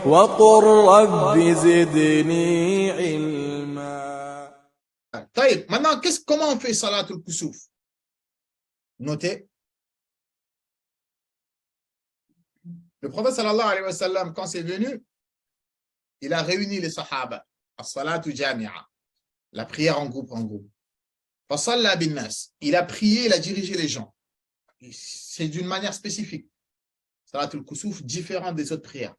وقل رب زدني علما. Maintenant, comment on fait Salatul Kusuf? Notez. Le prophète sallallahu alayhi wa sallam, quand c'est venu, il a réuni les sahaba, as-salatu jami'a, la prière en groupe. Fasalla bin nas, il a prié, il a dirigé les gens. C'est d'une manière spécifique. Salatul Kusuf, différent des autres prières.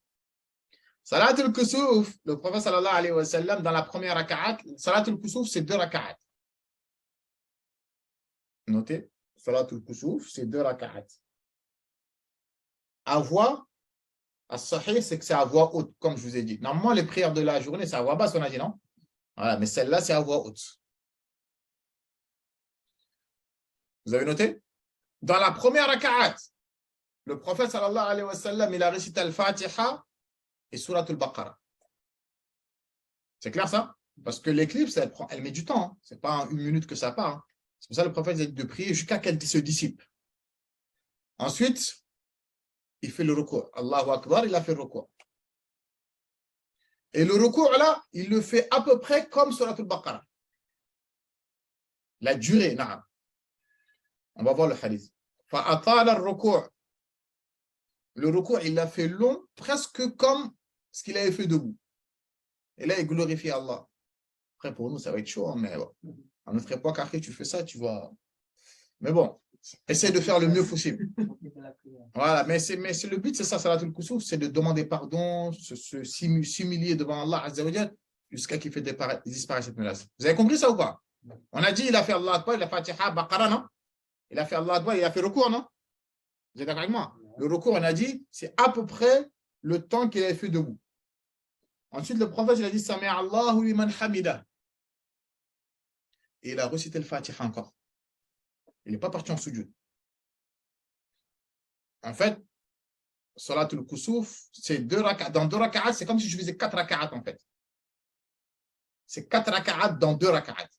Salatul Kusuf, le prophète sallallahu alayhi wa sallam, dans la première raka'at, Salatul Kusuf, c'est 2 raka'at. Notez, Salatul Kusuf, c'est 2 raka'at. À voix, as-sahih, c'est que c'est à voix haute, comme je vous ai dit. Normalement, les prières de la journée, c'est à voix basse, on a dit, non? Voilà, mais celle-là, c'est à voix haute. Vous avez noté? Dans la première raka'at, le prophète sallallahu alayhi wa sallam, il a récité al-Fatiha et Surat al-Baqarah. C'est clair ça? Parce que l'éclipse, elle met du temps. Hein. Ce n'est pas en 1 minute que ça part. Hein. C'est pour ça que le prophète dit de prier jusqu'à qu'elle se dissipe. Ensuite, il fait le recours. Allahu Akbar, il a fait le recours. Et le recours là, il le fait à peu près comme Surat al-Baqarah. La durée, na'am. On va voir le hadith. Fa'atala al-recours. Le recours, il l'a fait long, presque comme ce qu'il avait fait debout. Et là, il glorifie Allah. Après, pour nous, ça va être chaud, mais bon. À notre époque, après, tu fais ça, tu vois. Mais bon, essaie de faire le mieux possible. Voilà, mais le but, c'est ça, Salatul Kusuf, c'est de demander pardon, s'humilier devant Allah, Azza wa Jal, jusqu'à qu'il fait disparaître cette menace. Vous avez compris ça ou pas? On a dit, il a fait Allah Akbar, il a fait Fatiha, Baqarah, non? Il a fait Allah Akbar, il a fait recours, non? Vous êtes d'accord avec moi? Le recours, on a dit, c'est à peu près le temps qu'il avait fait debout. Ensuite, le prophète, il a dit, Sami Allahu liman hamida. Et il a recité le Fatiha encore. Il n'est pas parti en sujoud. En fait, Salatul Kusuf, c'est 2 raka'at. Dans 2 raka'at, c'est comme si je faisais 4 raka'at en fait. C'est 4 raka'at dans 2 raka'at.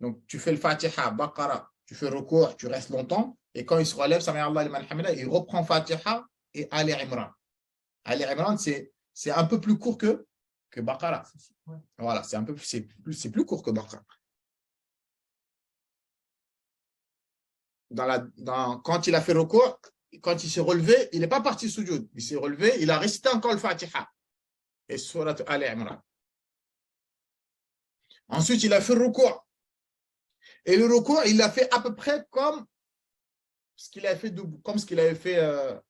Donc, tu fais le Fatiha, Baqarah, tu fais recours, tu restes longtemps. Et quand il se relève, Sami Allah liman hamida, il reprend Fatiha et Ali Imran. Ali Imran, c'est un peu plus court que Baqarah. Voilà, c'est plus court que Baqarah. Quand il a fait recours, quand il s'est relevé, il n'est pas parti sujoud. Il s'est relevé, il a récité encore le Fatiha et Surat Ali Imran. Ensuite, il a fait recours. Et le recours, il l'a fait à peu près comme ce qu'il avait fait, à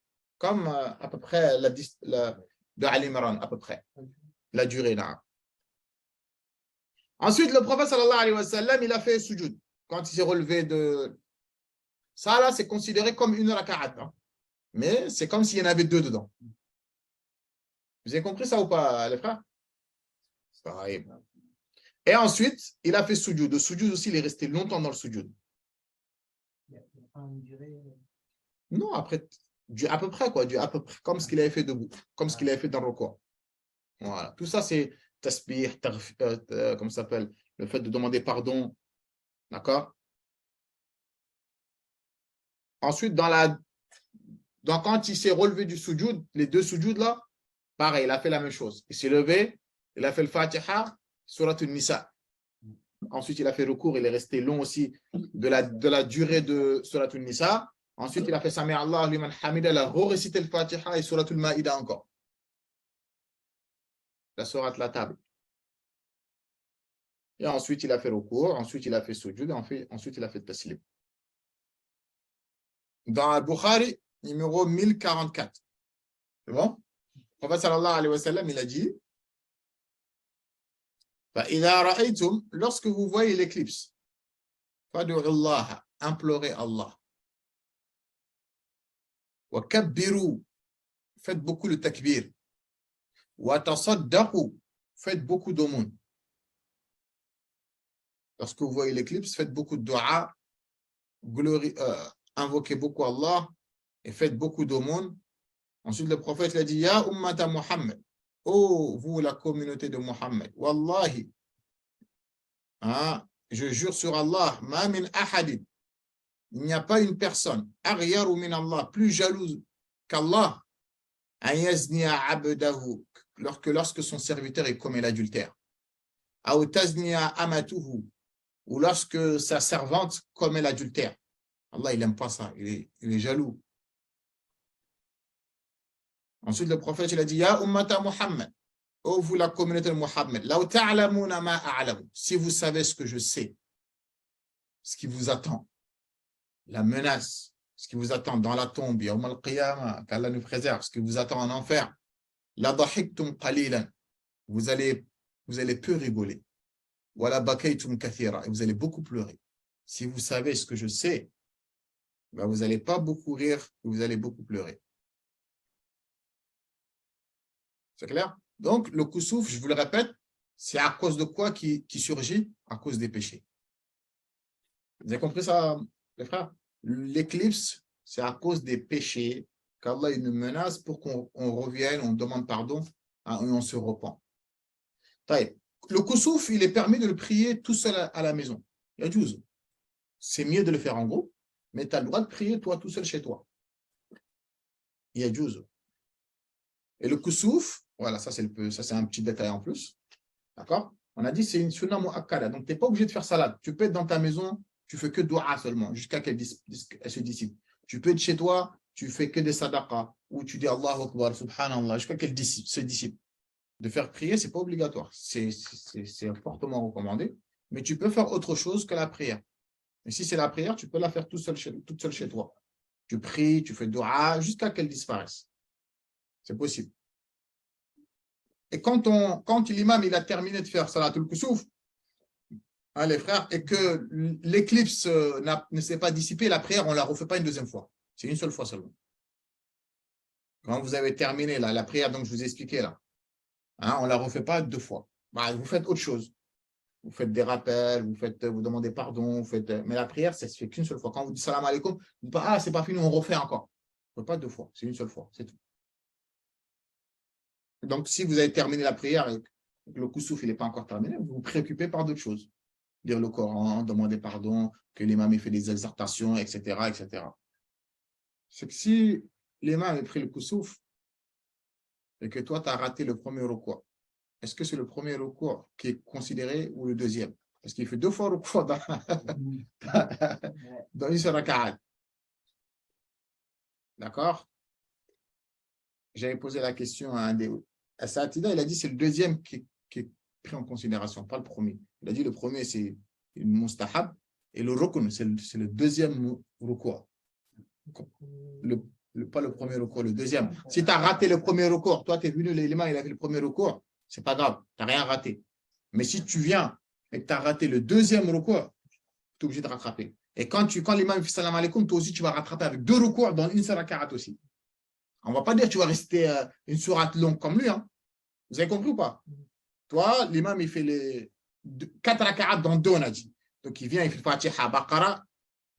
peu près de Ali Imran, à peu près, la durée là. Ensuite, le prophète sallallahu alayhi wa sallam, il a fait sujoud. Quand il s'est relevé de... Ça, là, c'est considéré comme une raka'at. Hein? Mais c'est comme s'il y en avait 2 dedans. Vous avez compris ça ou pas, les frères? Ça arrive. Et ensuite, il a fait sujoud. Le sujoud aussi, il est resté longtemps dans le sujoud. Non, après, à peu près, quoi. À peu près comme ce qu'il avait fait debout, comme ce qu'il avait fait dans le recours. Voilà. Tout ça, c'est tasbih, comment ça s'appelle? Le fait de demander pardon. D'accord? Ensuite, quand il s'est relevé du sujoud, les 2 sujouds là, pareil, il a fait la même chose. Il s'est levé, il a fait le Fatiha, Surat al-Nisa. Ensuite, il a fait recours, il est resté long aussi de la durée de Surat al-Nisa. Ensuite, il a fait Sami Allah liman hamida, il a récité le Fatiha et Surat al-Ma'ida encore. La Surat la table. Et ensuite, il a fait recours, ensuite, il a fait sujoud, ensuite, il a fait taslim. Dans Al-Bukhari, numéro 1044. C'est bon? Le prophète sallallahu alayhi wa sallam, il a dit lorsque vous voyez l'éclipse, implorez Allah. Wa kabbiru, faites beaucoup le takbir. Wa tasaddaqu, faites beaucoup d'aumônes. Lorsque vous voyez l'éclipse, faites beaucoup de dua, invoquez beaucoup Allah et faites beaucoup d'aumônes. Ensuite, le prophète l'a dit, Ya ummata Muhammad, oh, vous la communauté de Muhammad, Wallahi, je jure sur Allah, ma min ahadin, il n'y a pas une personne, aghyaru min Allah, plus jalouse qu'Allah, lorsque son serviteur est commet l'adultère. Ou lorsque sa servante commet l'adultère. Allah, il n'aime pas ça, il est jaloux. Ensuite, le prophète, il a dit, Ya ummata Muhammad, ô vous la communauté de Muhammad, si vous savez ce que je sais, ce qui vous attend, la menace, ce qui vous attend dans la tombe, Yawm al-Qiyamah, qu'Allah nous préserve, ce qui vous attend en enfer, la dahiktum qalilan, vous allez peu rigoler, wala bakaytum kathira, et vous allez beaucoup pleurer. Si vous savez ce que je sais, ben vous n'allez pas beaucoup rire, vous allez beaucoup pleurer. C'est clair? Donc, le kusuf, je vous le répète, c'est à cause de quoi qui surgit? À cause des péchés. Vous avez compris ça, les frères? L'éclipse, c'est à cause des péchés qu'Allah nous menace pour qu'on revienne, on demande pardon et on se repent. Le kusuf, il est permis de le prier tout seul à la maison. C'est mieux de le faire en groupe, mais tu as le droit de prier toi tout seul chez toi. Et le kusuf, voilà, ça c'est un petit détail en plus. D'accord? On a dit c'est une sunna mu'akkada, donc tu n'es pas obligé de faire salat. Tu peux être dans ta maison, tu fais que dua seulement, jusqu'à qu'elle se dissipe. Tu peux être chez toi, tu fais que des sadaqas, ou tu dis Allahu Akbar, subhanallah, jusqu'à qu'elle se dissipe. De faire prier, ce n'est pas obligatoire. C'est fortement recommandé, mais tu peux faire autre chose que la prière. Et si c'est la prière, tu peux la faire toute seule chez toi. Tu pries, tu fais dua, jusqu'à qu'elle disparaisse. C'est possible. Et quand l'imam il a terminé de faire Salatul Kusuf, hein, les frères, et que l'éclipse ne s'est pas dissipée, la prière, on ne la refait pas une deuxième fois. C'est une seule fois seulement. Quand vous avez terminé la prière, donc je vous ai expliqué là, hein, on ne la refait pas deux fois. Bah, vous faites autre chose. Vous faites des rappels, vous demandez pardon, mais la prière, ça ne se fait qu'une seule fois. Quand vous dites salam alaikum, vous dites pas, ah, c'est pas fini, on refait encore. On ne fait pas deux fois, c'est une seule fois, c'est tout. Donc, si vous avez terminé la prière et que le kusuf n'est pas encore terminé, vous vous préoccupez par d'autres choses. Lire le Coran, demander pardon, que l'imam ait fait des exhortations, etc., etc. C'est que si l'imam a pris le kusuf et que toi, tu as raté le premier recours, est-ce que c'est le premier recours qui est considéré ou le deuxième? Parce qu'il fait deux fois recours dans une seule raka'at. D'accord? J'avais posé la question à un des Satida, il a dit c'est le deuxième qui est pris en considération, pas le premier. Il a dit le premier c'est une mustahab et le rukun c'est le deuxième recours. Pas le premier recours, le deuxième. Si tu as raté le premier recours, toi tu es venu, l'élément il a fait le premier recours, c'est pas grave, tu n'as rien raté. Mais si tu viens et que tu as raté le deuxième recours, tu es obligé de rattraper. Et quand l'imam fait salam alaikum, toi aussi tu vas rattraper avec deux recours dans une seule rakaat aussi. On ne va pas dire que tu vas rester une sourate longue comme lui. Hein. Vous avez compris ou pas? Toi, l'imam, il fait les 4 raka'at dans 2, on a dit. Donc, il vient, il fait Fatiha, Baqara,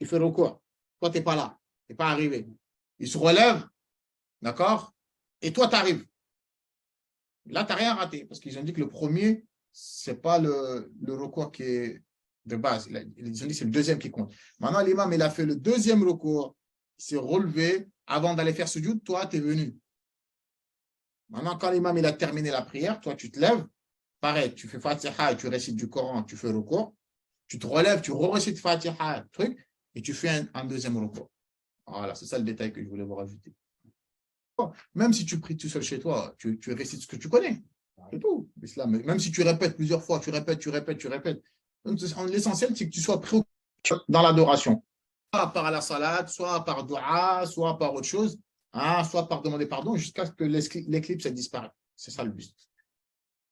il fait recours. Toi, tu n'es pas là. Tu n'es pas arrivé. Il se relève, d'accord? Et toi, tu arrives. Là, tu n'as rien raté. Parce qu'ils ont dit que le premier, ce n'est pas le recours qui est de base. Ils ont dit que c'est le deuxième qui compte. Maintenant, l'imam, il a fait le deuxième recours. Il s'est relevé. Avant d'aller faire sujoud, toi, tu es venu. Maintenant, quand l'imam il a terminé la prière, toi, tu te lèves. Pareil, tu fais Fatiha et tu récites du Coran, tu fais recours. Tu te relèves, tu récites Fatiha, truc, et tu fais un deuxième recours. Voilà, c'est ça le détail que je voulais vous rajouter. Même si tu pries tout seul chez toi, tu récites ce que tu connais. C'est tout. Même si tu répètes plusieurs fois, tu répètes. L'essentiel, c'est que tu sois préoccupé dans l'adoration. Soit par la salade, soit par dua, soit par autre chose, hein, soit par demander pardon, jusqu'à ce que l'éclipse disparaisse. C'est ça le but.